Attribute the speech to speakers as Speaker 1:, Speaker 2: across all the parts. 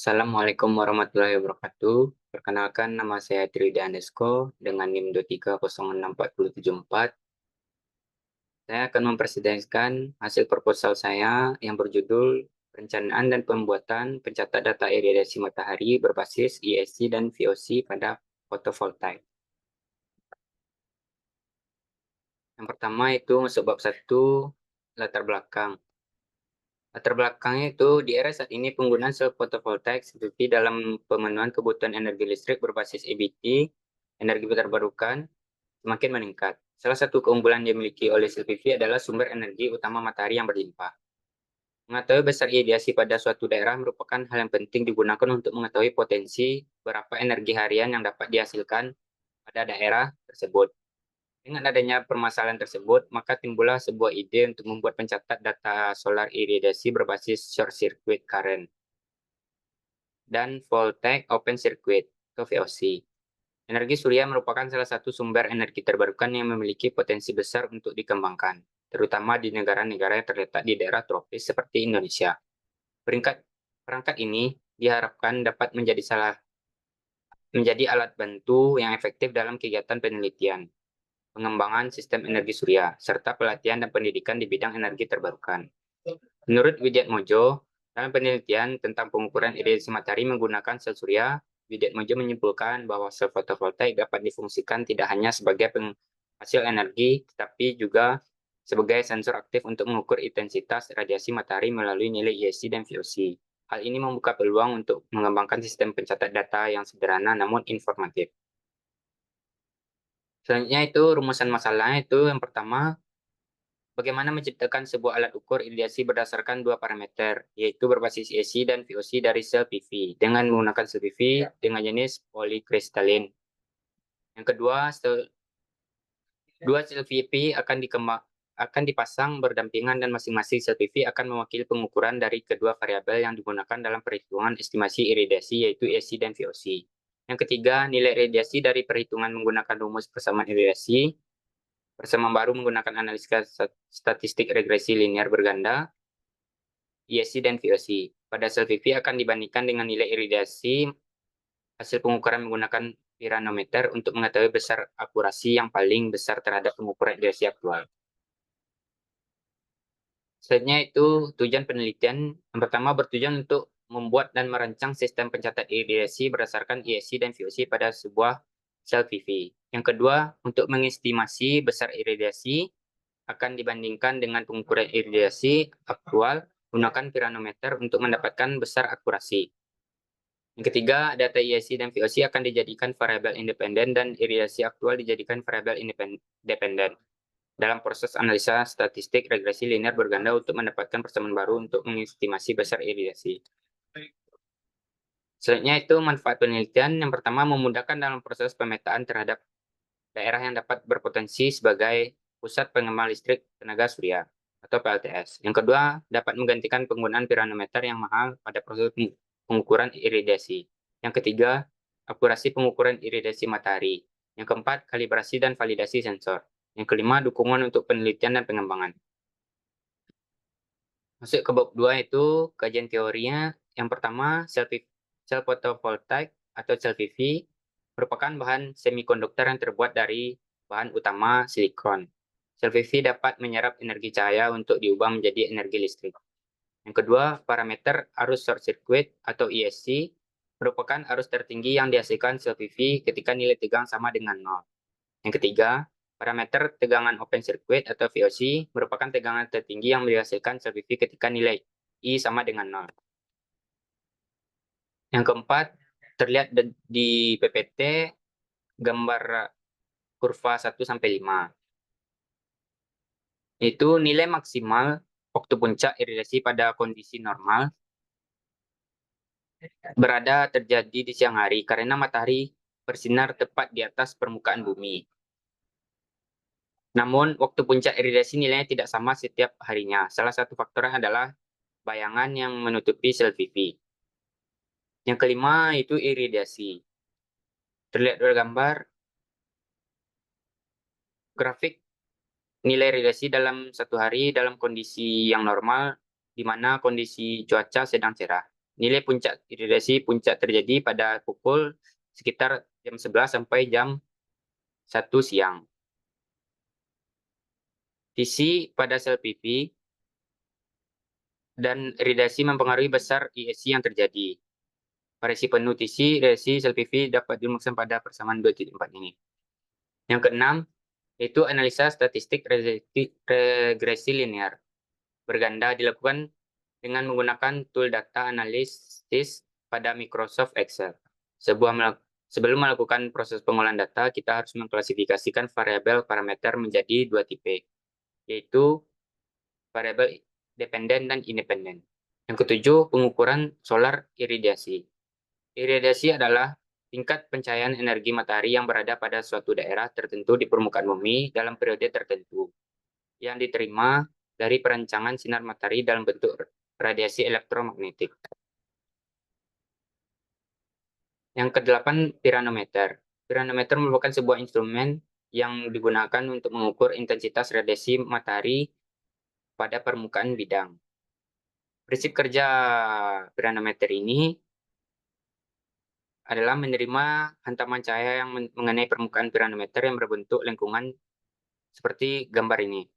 Speaker 1: Assalamualaikum warahmatullahi wabarakatuh. Perkenalkan, nama saya Trida Anesko dengan NIM 2306474. Saya akan mempresentasikan hasil proposal saya yang berjudul Perencanaan dan Pembuatan Pencatat Data Iradiasi Matahari berbasis ISC dan VOC pada fotovoltaik. Yang pertama itu masuk bab 1, latar belakang. Latar belakangnya itu di era saat ini penggunaan sel fotovoltaik seperti dalam pemenuhan kebutuhan energi listrik berbasis EBT, energi terbarukan, semakin meningkat. Salah satu keunggulan yang dimiliki oleh sel PV adalah sumber energi utama matahari yang berlimpah. Mengetahui besar radiasi pada suatu daerah merupakan hal yang penting digunakan untuk mengetahui potensi berapa energi harian yang dapat dihasilkan pada daerah tersebut. Dengan adanya permasalahan tersebut, maka timbullah sebuah ide untuk membuat pencatat data solar irradiasi berbasis short circuit current dan voltaic open circuit atau VOC. Energi surya merupakan salah satu sumber energi terbarukan yang memiliki potensi besar untuk dikembangkan, terutama di negara-negara yang terletak di daerah tropis seperti Indonesia. Perangkat ini diharapkan dapat menjadi alat bantu yang efektif dalam kegiatan penelitian, pengembangan sistem energi surya, serta pelatihan dan pendidikan di bidang energi terbarukan. Menurut Widiatmodjo, dalam penelitian tentang pengukuran radiasi matahari menggunakan sel surya, Widiatmodjo menyimpulkan bahwa sel fotovoltaik dapat difungsikan tidak hanya sebagai penghasil energi, tetapi juga sebagai sensor aktif untuk mengukur intensitas radiasi matahari melalui nilai ISC dan VOC. Hal ini membuka peluang untuk mengembangkan sistem pencatat data yang sederhana namun informatif. Selanjutnya itu rumusan masalahnya itu yang pertama, bagaimana menciptakan sebuah alat ukur iradiasi berdasarkan dua parameter, yaitu berbasis ISC dan VOC dari sel PV, dengan menggunakan sel PV dengan jenis polikristalin. Yang kedua, dua sel PV akan dipasang berdampingan dan masing-masing sel PV akan mewakili pengukuran dari kedua variabel yang digunakan dalam perhitungan estimasi iradiasi, yaitu ISC dan VOC. Yang ketiga, nilai iradiasi dari perhitungan menggunakan rumus persamaan iradiasi. Persamaan baru menggunakan analisis statistik regresi linear berganda, ISC dan VOC. Pada sel PV akan dibandingkan dengan nilai iradiasi hasil pengukuran menggunakan piranometer untuk mengetahui besar akurasi yang paling besar terhadap pengukuran iradiasi aktual. Selanjutnya itu tujuan penelitian. Yang pertama bertujuan untuk membuat dan merancang sistem pencatat iradiasi berdasarkan ISC dan VOC pada sebuah sel PV. Yang kedua, untuk mengestimasi besar iradiasi akan dibandingkan dengan pengukuran iradiasi aktual menggunakan piranometer untuk mendapatkan besar akurasi. Yang ketiga, data ISC dan VOC akan dijadikan variabel independen dan iradiasi aktual dijadikan variabel independen dalam proses analisa statistik regresi linear berganda untuk mendapatkan persamaan baru untuk mengestimasi besar iradiasi. Selanjutnya itu manfaat penelitian. Yang pertama, memudahkan dalam proses pemetaan terhadap daerah yang dapat berpotensi sebagai pusat pengembang listrik tenaga surya atau PLTS. Yang kedua, dapat menggantikan penggunaan piranometer yang mahal pada proses pengukuran iradiasi. Yang ketiga, akurasi pengukuran iradiasi matahari. Yang keempat, kalibrasi dan validasi sensor. Yang kelima, dukungan untuk penelitian dan pengembangan. Masuk ke bab 2 itu kajian teorinya. Yang pertama, sel fotovoltaik atau sel PV merupakan bahan semikonduktor yang terbuat dari bahan utama silikon. Sel PV dapat menyerap energi cahaya untuk diubah menjadi energi listrik. Yang kedua, parameter arus short circuit atau ISC merupakan arus tertinggi yang dihasilkan sel PV ketika nilai tegang sama dengan 0. Yang ketiga, parameter tegangan open circuit atau VOC merupakan tegangan tertinggi yang dihasilkan sel PV ketika nilai I sama dengan 0. Yang keempat, terlihat di PPT gambar kurva 1-5. Itu nilai maksimal waktu puncak iradiasi pada kondisi normal berada terjadi di siang hari karena matahari bersinar tepat di atas permukaan bumi. Namun, waktu puncak iradiasi nilainya tidak sama setiap harinya. Salah satu faktornya adalah bayangan yang menutupi sel PV. Yang kelima itu iradiasi. Terlihat dari gambar grafik nilai iradiasi dalam satu hari dalam kondisi yang normal, di mana kondisi cuaca sedang cerah. nilai puncak iradiasi terjadi pada pukul sekitar jam 11 sampai jam 1 siang. Visi pada sel pipi dan radiasi mempengaruhi besar ISC yang terjadi. Variasi penuh TC, radiasi sel pipi dapat dirumuskan pada persamaan 2.4 ini. Yang keenam, yaitu analisa statistik regresi linear. Berganda dilakukan dengan menggunakan tool data analisis pada Microsoft Excel. Sebelum melakukan proses pengolahan data, kita harus mengklasifikasikan variabel parameter menjadi dua tipe, yaitu variabel dependen dan independen. Yang ketujuh, pengukuran solar iradiasi. Iradiasi adalah tingkat pencahayaan energi matahari yang berada pada suatu daerah tertentu di permukaan bumi dalam periode tertentu, yang diterima dari perancangan sinar matahari dalam bentuk radiasi elektromagnetik. Yang kedelapan, piranometer. Piranometer merupakan sebuah instrumen yang digunakan untuk mengukur intensitas radiasi matahari pada permukaan bidang. Prinsip kerja piranometer ini adalah menerima hantaman cahaya yang mengenai permukaan piranometer yang berbentuk lengkungan seperti gambar ini,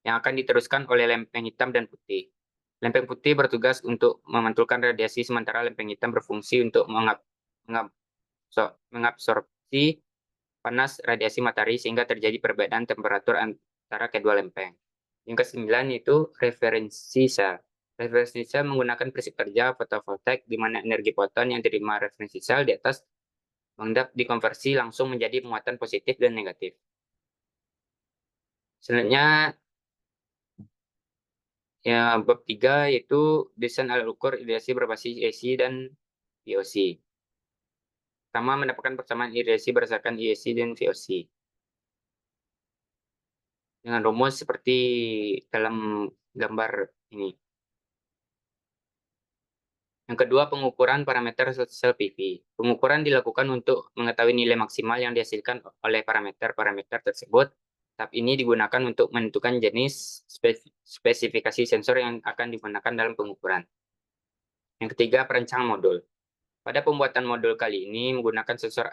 Speaker 1: yang akan diteruskan oleh lempeng hitam dan putih. Lempeng putih bertugas untuk memantulkan radiasi, sementara lempeng hitam berfungsi untuk mengabsorpsi panas radiasi matahari sehingga terjadi perbedaan temperatur antara kedua lempeng. Yang kesembilan yaitu referensi sel. Referensi sel menggunakan prinsip kerja fotovoltaik di mana energi foton yang diterima referensi sel di atas mengendap dikonversi langsung menjadi muatan positif dan negatif. Selanjutnya ya bab 3 yaitu desain alat ukur iradiasi berbasis AC dan VOC. Pertama, mendapatkan persamaan iradiasi berdasarkan ISC dan VOC. Dengan rumus seperti dalam gambar ini. Yang kedua, pengukuran parameter sel pipi. Pengukuran dilakukan untuk mengetahui nilai maksimal yang dihasilkan oleh parameter-parameter tersebut. Tahap ini digunakan untuk menentukan jenis spesifikasi sensor yang akan digunakan dalam pengukuran. Yang ketiga, perancangan modul. Pada pembuatan modul kali ini menggunakan sensor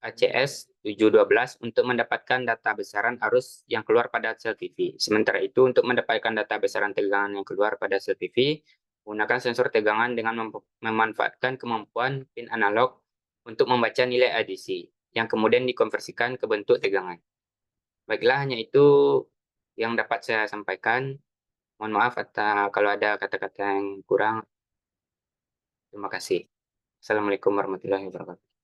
Speaker 1: ACS 712 untuk mendapatkan data besaran arus yang keluar pada sel pipi. Sementara itu, untuk mendapatkan data besaran tegangan yang keluar pada sel pipi, menggunakan sensor tegangan dengan memanfaatkan kemampuan pin analog untuk membaca nilai ADC, yang kemudian dikonversikan ke bentuk tegangan. Baiklah, hanya itu yang dapat saya sampaikan. Mohon maaf kalau ada kata-kata yang kurang. Terima kasih. Assalamualaikum warahmatullahi wabarakatuh.